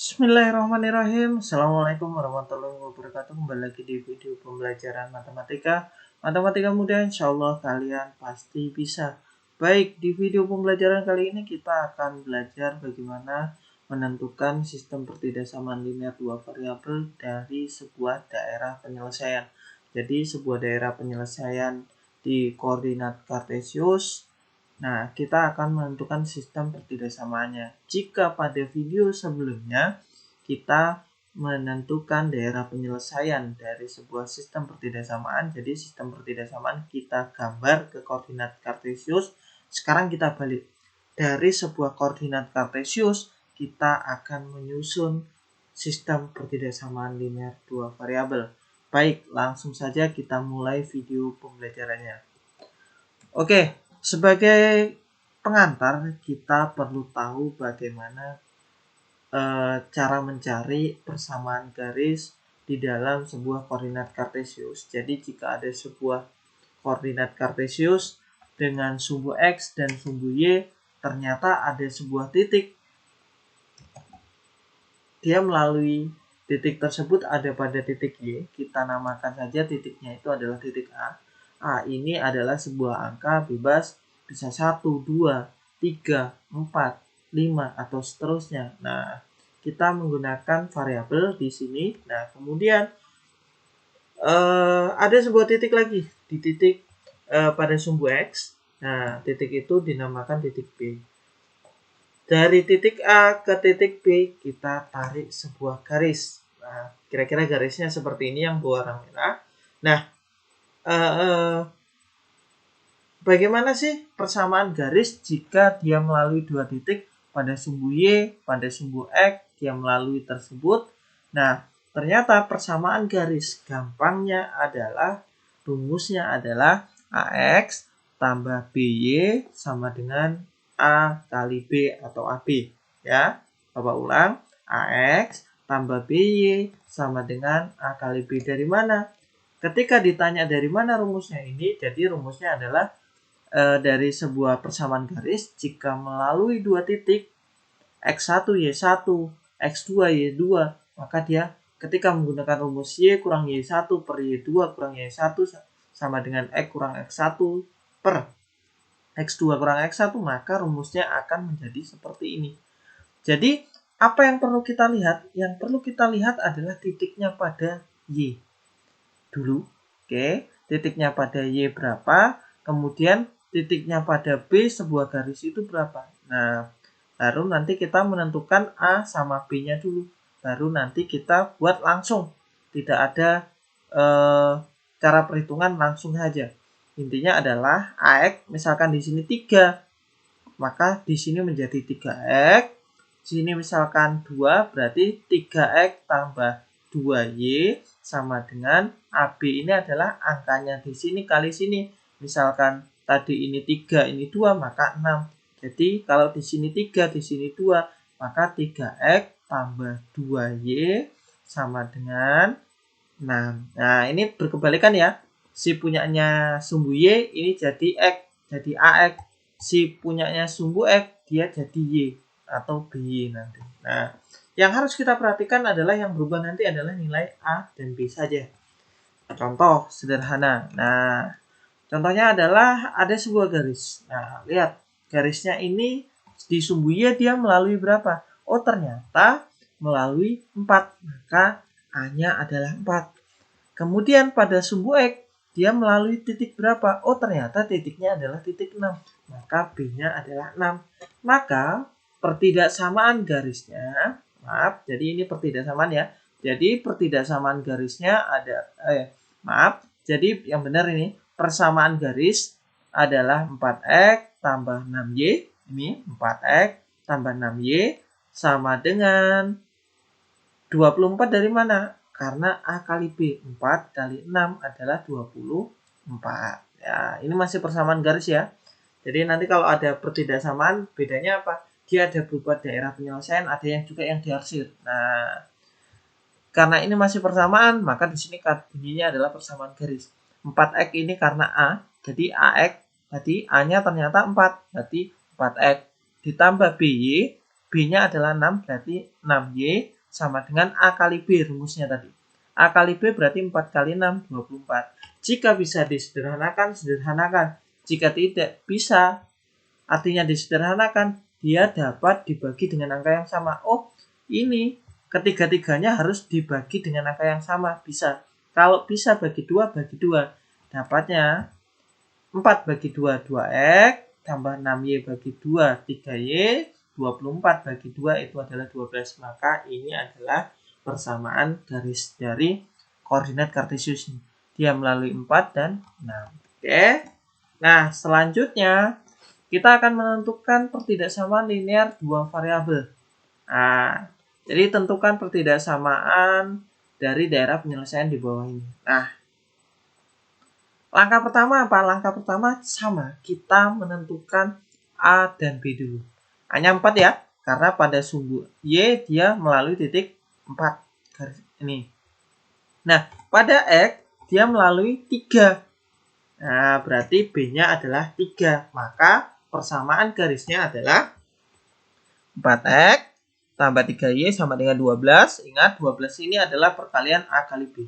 Bismillahirrahmanirrahim. Assalamualaikum warahmatullahi wabarakatuh. Kembali lagi di video pembelajaran matematika. Matematika mudah, insya Allah kalian pasti bisa. Baik, di video pembelajaran kali ini kita akan belajar bagaimana menentukan sistem pertidaksamaan linear dua variabel dari sebuah daerah penyelesaian. Jadi sebuah daerah penyelesaian di koordinat kartesius. Nah, kita akan menentukan sistem pertidaksamaannya. Jika pada video sebelumnya kita menentukan daerah penyelesaian dari sebuah sistem pertidaksamaan, jadi sistem pertidaksamaan kita gambar ke koordinat kartesius. Sekarang kita balik. Dari sebuah koordinat kartesius, kita akan menyusun sistem pertidaksamaan linear dua variabel. Baik, langsung saja kita mulai video pembelajarannya. Oke, sebagai pengantar kita perlu tahu bagaimana cara mencari persamaan garis di dalam sebuah koordinat kartesius. Jadi jika ada sebuah koordinat kartesius dengan sumbu X dan sumbu Y, ternyata ada sebuah titik. Dia melalui titik tersebut ada pada titik Y. Kita namakan saja titiknya itu adalah titik A. A ini adalah sebuah angka bebas, bisa 1, 2, 3, 4, 5, atau seterusnya. Nah, kita menggunakan variabel di sini. Nah, kemudian ada sebuah titik lagi di titik pada sumbu X. Nah, titik itu dinamakan titik B. Dari titik A ke titik B kita tarik sebuah garis. Nah, kira-kira garisnya seperti ini yang berwarna merah. Nah, bagaimana sih persamaan garis jika dia melalui dua titik pada sumbu Y, pada sumbu X, dia melalui tersebut. Nah, ternyata persamaan garis gampangnya adalah, rumusnya adalah AX tambah BY sama dengan A kali B atau AB. Ya, Bapak ulang, AX tambah BY sama dengan A kali B. Dari mana? Ketika ditanya dari mana rumusnya ini, jadi rumusnya adalah dari sebuah persamaan garis jika melalui dua titik X1 Y1, X2 Y2, maka dia ketika menggunakan rumus Y kurang Y1 per Y2 kurang Y1 sama dengan X kurang X1 per X2 kurang X1, maka rumusnya akan menjadi seperti ini. Jadi, apa yang perlu kita lihat? Yang perlu kita lihat adalah titiknya pada Y dulu. Oke, titiknya pada Y berapa, kemudian titiknya pada B sebuah garis itu berapa. Nah, baru nanti kita menentukan A sama B-nya dulu. Baru nanti kita buat langsung. Tidak ada cara perhitungan, langsung saja. Intinya adalah AX misalkan di sini 3. Maka di sini menjadi 3X. Sini misalkan 2, berarti 3X tambah 2Y sama dengan AB ini adalah angkanya di sini kali sini. Misalkan tadi ini 3, ini 2, maka 6. Jadi kalau di sini 3, di sini 2, maka 3X tambah 2Y sama dengan 6. Nah, ini berkebalikan ya. Si punyanya sumbu Y ini jadi X, jadi AX. Si punyanya sumbu X, dia jadi Y atau BY nanti. Nah, yang harus kita perhatikan adalah yang berubah nanti adalah nilai A dan B saja. Contoh sederhana. Nah, contohnya adalah ada sebuah garis. Nah, lihat. Garisnya ini di sumbu Y dia melalui berapa? Oh, ternyata melalui 4. Maka A-nya adalah 4. Kemudian pada sumbu X, dia melalui titik berapa? Oh, ternyata titiknya adalah titik 6. Maka B-nya adalah 6. Maka pertidaksamaan garisnya, maaf, jadi ini pertidaksamaan ya. Jadi pertidaksamaan garisnya ada, jadi yang benar ini, persamaan garis adalah 4X tambah 6Y. Ini 4X tambah 6Y sama dengan 24 dari mana? Karena A kali B, 4 kali 6 adalah 24. Ya, ini masih persamaan garis ya. Jadi nanti kalau ada pertidaksamaan, bedanya apa? Dia ada berupa daerah penyelesaian, ada yang juga yang diarsir. Nah, karena ini masih persamaan, maka di sini bunyinya adalah persamaan garis. 4X ini karena A, jadi AX, jadi A-nya ternyata 4, berarti 4X ditambah BY, B-nya adalah 6, berarti 6Y sama dengan A kali B rumusnya tadi. A kali B berarti 4 kali 6, 24. Jika bisa disederhanakan, sederhanakan. Jika tidak bisa, artinya disederhanakan, dia dapat dibagi dengan angka yang sama. Oh, ini ketiga-tiganya harus dibagi dengan angka yang sama. Bisa. Kalau bisa bagi 2, bagi 2. Dapatnya 4 bagi 2, 2X, tambah 6Y bagi 2, 3Y, 24 bagi 2 itu adalah 12. Maka ini adalah persamaan garis dari koordinat kartesius. Dia melalui 4 dan 6. Oke. Nah, selanjutnya kita akan menentukan pertidaksamaan linear dua variabel. Nah, jadi tentukan pertidaksamaan dari daerah penyelesaian di bawah ini. Nah, langkah pertama apa? Langkah pertama sama, kita menentukan A dan B dulu. Hanya 4 ya, karena pada sumbu Y dia melalui titik 4 garis ini. Nah, pada X dia melalui 3. Nah, berarti B-nya adalah 3. Maka persamaan garisnya adalah 4X tambah 3Y sama dengan 12. Ingat, 12 ini adalah perkalian A kali B.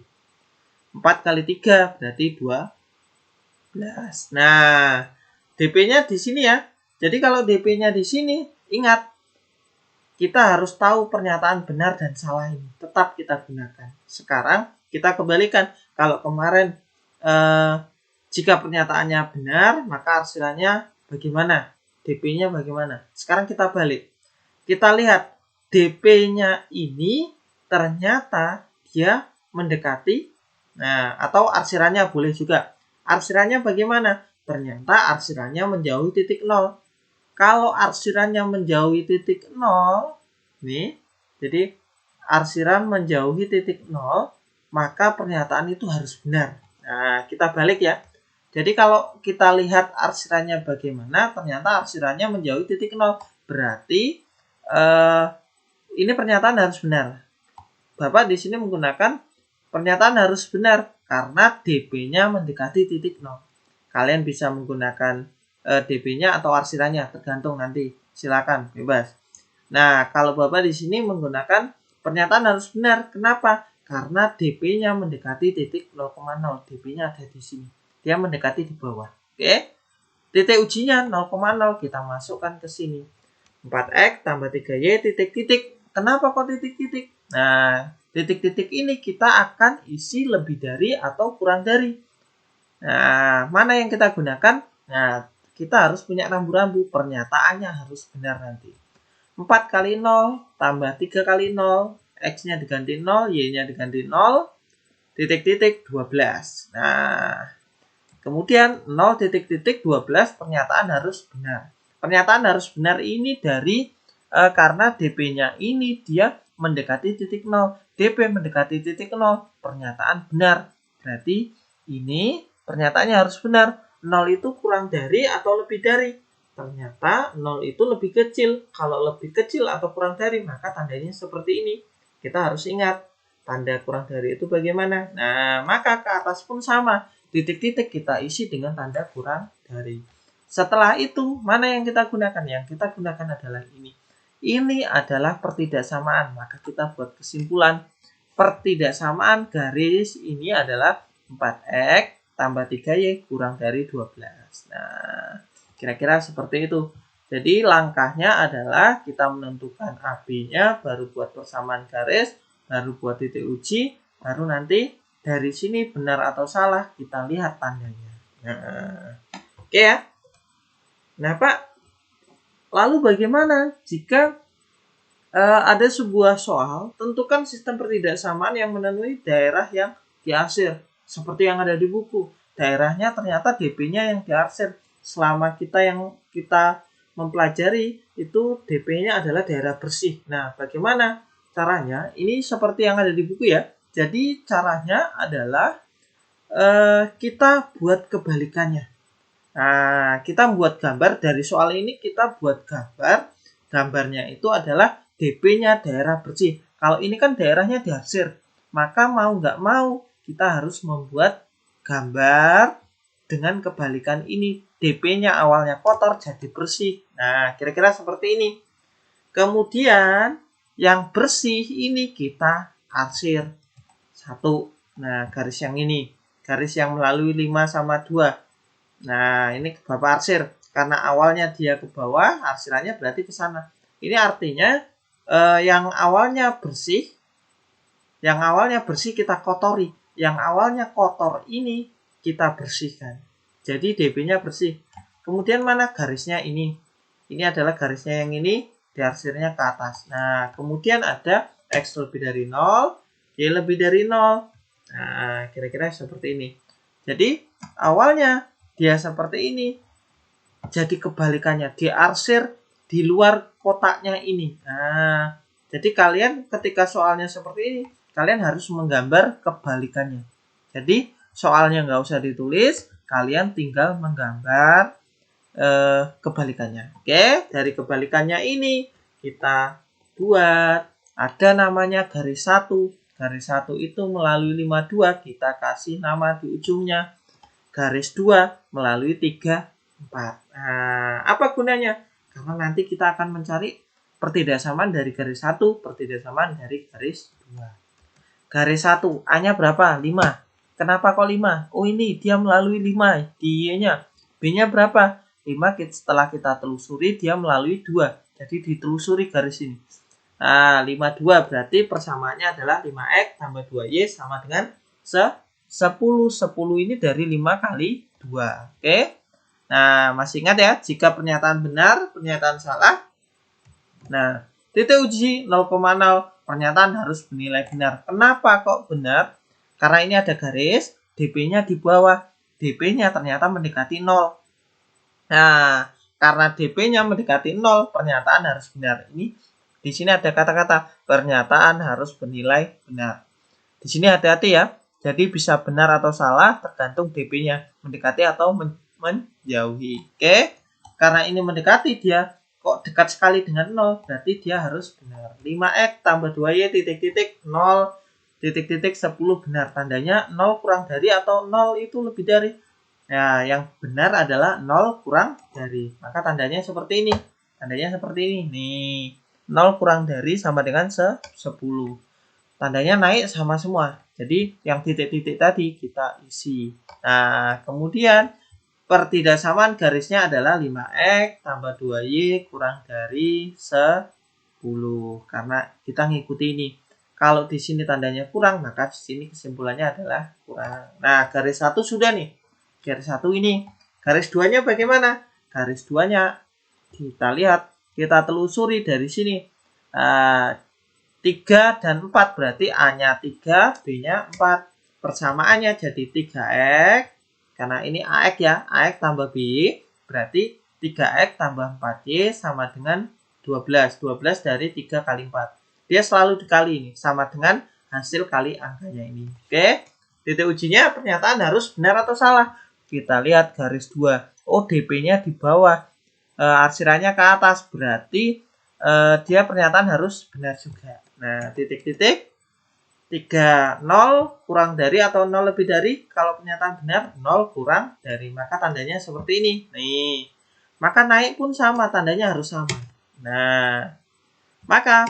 4 kali 3 berarti 12. Nah, DP-nya di sini ya. Jadi kalau DP-nya di sini, ingat, kita harus tahu pernyataan benar dan salah ini. Tetap kita gunakan. Sekarang kita kembalikan. Kalau kemarin jika pernyataannya benar, maka arsirannya bagaimana? DP-nya bagaimana? Sekarang kita balik. Kita lihat DP-nya ini ternyata dia mendekati, nah, atau arsirannya boleh juga. Arsirannya bagaimana? Ternyata arsirannya menjauhi titik 0. Kalau arsirannya menjauhi titik 0, nih, jadi arsiran menjauhi titik 0, maka pernyataan itu harus benar. Nah, kita balik ya. Jadi kalau kita lihat arsirannya bagaimana, ternyata arsirannya menjauhi titik 0. Berarti ini pernyataan harus benar. Bapak di sini menggunakan pernyataan harus benar karena DP-nya mendekati titik 0. Kalian bisa menggunakan DP-nya atau arsirannya, tergantung nanti. Silakan, bebas. Nah, kalau Bapak di sini menggunakan pernyataan harus benar. Kenapa? Karena DP-nya mendekati titik 0,0. DP-nya ada di sini. Dia mendekati di bawah. Oke. Titik ujinya 0,0 kita masukkan ke sini. 4X tambah 3Y titik-titik. Kenapa kok titik-titik? Nah, titik-titik ini kita akan isi lebih dari atau kurang dari. Nah, mana yang kita gunakan? Nah, kita harus punya rambu-rambu. Pernyataannya harus benar nanti. 4 kali 0 tambah 3 kali 0. X-nya diganti 0, Y-nya diganti 0. Titik-titik 12. Nah, kemudian 0 titik-titik 12 pernyataan harus benar. Pernyataan harus benar ini dari karena DP-nya ini dia mendekati titik 0. DP mendekati titik 0, pernyataan benar. Berarti ini pernyataannya harus benar. 0 itu kurang dari atau lebih dari. Ternyata 0 itu lebih kecil. Kalau lebih kecil atau kurang dari, maka tandanya seperti ini. Kita harus ingat, tanda kurang dari itu bagaimana. Nah, maka ke atas pun sama. Titik-titik kita isi dengan tanda kurang dari. Setelah itu, mana yang kita gunakan? Yang kita gunakan adalah ini. Ini adalah pertidaksamaan. Maka kita buat kesimpulan. Pertidaksamaan garis ini adalah 4X tambah 3Y kurang dari 12. Nah, kira-kira seperti itu. Jadi langkahnya adalah kita menentukan AB-nya, baru buat persamaan garis, baru buat titik uji, baru nanti dari sini benar atau salah kita lihat tandanya. Nah, oke ya. Nah Pak, lalu bagaimana jika ada sebuah soal, tentukan sistem pertidaksamaan yang memenuhi daerah yang diarsir, seperti yang ada di buku. Daerahnya ternyata DP-nya yang diarsir. Selama kita mempelajari itu DP-nya adalah daerah bersih. Nah, bagaimana caranya? Ini seperti yang ada di buku ya. Jadi caranya adalah kita buat kebalikannya. Nah, kita membuat gambar dari soal ini, kita buat gambar. Gambarnya itu adalah DP-nya daerah bersih. Kalau ini kan daerahnya diarsir, maka mau nggak mau kita harus membuat gambar dengan kebalikan ini. DP-nya awalnya kotor jadi bersih. Nah, kira-kira seperti ini. Kemudian yang bersih ini kita arsir 1. Nah, garis yang ini. Garis yang melalui 5 sama 2. Nah, ini Bapak arsir. Karena awalnya dia ke bawah, arsirannya berarti ke sana. Ini artinya yang awalnya bersih kita kotori. Yang awalnya kotor ini kita bersihkan. Jadi DB-nya bersih. Kemudian mana garisnya ini? Ini adalah garisnya yang ini, diarsirnya ke atas. Nah, kemudian ada X lebih dari 0, Y lebih dari 0. Nah, kira-kira seperti ini. Jadi, awalnya dia seperti ini. Jadi kebalikannya, diarsir di luar kotaknya ini. Nah, jadi kalian ketika soalnya seperti ini, kalian harus menggambar kebalikannya. Jadi soalnya nggak usah ditulis, kalian tinggal menggambar kebalikannya. Oke, dari kebalikannya ini kita buat ada namanya garis 1. Garis 1 itu melalui 52 kita kasih nama di ujungnya. Garis 2 melalui 3, 4. Nah, apa gunanya? Karena nanti kita akan mencari pertidaksamaan dari garis 1, pertidaksamaan dari garis 2. Garis 1, A-nya berapa? 5. Kenapa kok 5? Oh ini, dia melalui 5 di Y-nya. B-nya berapa? 5 setelah kita telusuri, dia melalui 2. Jadi ditelusuri garis ini. Nah, 52 berarti persamaannya adalah 5X tambah 2Y sama dengan 10. 10 ini dari 5 kali 2. Oke? Nah, masih ingat ya, jika pernyataan benar, pernyataan salah. Nah, titik uji 0,0, pernyataan harus bernilai benar. Kenapa kok benar? Karena ini ada garis, DP-nya di bawah. DP-nya ternyata mendekati 0. Nah, karena DP-nya mendekati 0, pernyataan harus benar. Ini di sini ada kata-kata pernyataan harus bernilai benar. Di sini hati-hati ya. Jadi bisa benar atau salah tergantung DP-nya. Mendekati atau menjauhi. Oke? Karena ini mendekati, dia kok dekat sekali dengan 0. Berarti dia harus benar. 5X tambah 2Y titik-titik 0 titik-titik 10 benar. Tandanya 0 kurang dari atau 0 itu lebih dari. Nah, yang benar adalah 0 kurang dari. Maka tandanya seperti ini. Tandanya seperti ini. Nih. 0 kurang dari sama dengan 10. Tandanya naik sama semua. Jadi yang titik-titik tadi kita isi. Nah, kemudian pertidaksamaan garisnya adalah 5X tambah 2Y kurang dari 10. Karena kita ngikuti ini. Kalau di sini tandanya kurang, maka di sini kesimpulannya adalah kurang. Nah, garis 1 sudah nih. Garis 1 ini. Garis 2-nya bagaimana? Garis 2-nya kita lihat, kita telusuri dari sini. 3 dan 4 berarti A-nya 3, B-nya 4. Persamaannya jadi 3X. Karena ini AX ya, AX tambah B berarti 3X tambah 4Y sama dengan 12. 12 dari 3 kali 4. Dia selalu dikali ini, sama dengan hasil kali angkanya ini. Oke, titik ujinya pernyataan harus benar atau salah. Kita lihat garis 2. Oh, DP-nya di bawah. Arsirannya ke atas, berarti dia pernyataan harus benar juga. Nah, titik-titik 3, 0 kurang dari atau 0 lebih dari. Kalau pernyataan benar, 0 kurang dari. Maka tandanya seperti ini. Nih, maka naik pun sama, tandanya harus sama. Nah, maka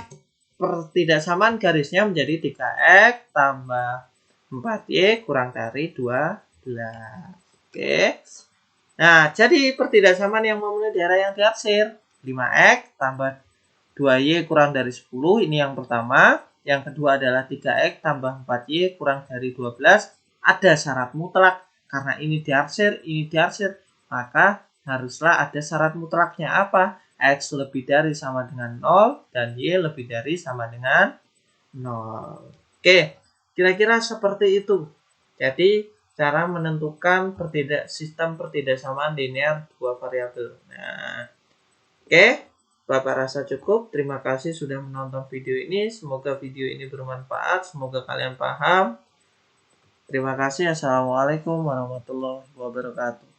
pertidaksamaan garisnya menjadi 3X tambah 4Y kurang dari 12. Oke. Nah, jadi pertidaksamaan yang memenuhi daerah yang diarsir. 5X tambah 2Y kurang dari 10, ini yang pertama. Yang kedua adalah 3X tambah 4Y kurang dari 12. Ada syarat mutlak. Karena ini diarsir, maka haruslah ada syarat mutlaknya apa? X lebih dari sama dengan 0 dan Y lebih dari sama dengan 0. Oke, kira-kira seperti itu. Jadi, cara menentukan sistem pertidaksamaan linear dua variabel. Nah, oke. Bapak rasa cukup. Terima kasih sudah menonton video ini. Semoga video ini bermanfaat. Semoga kalian paham. Terima kasih. Assalamualaikum warahmatullahi wabarakatuh.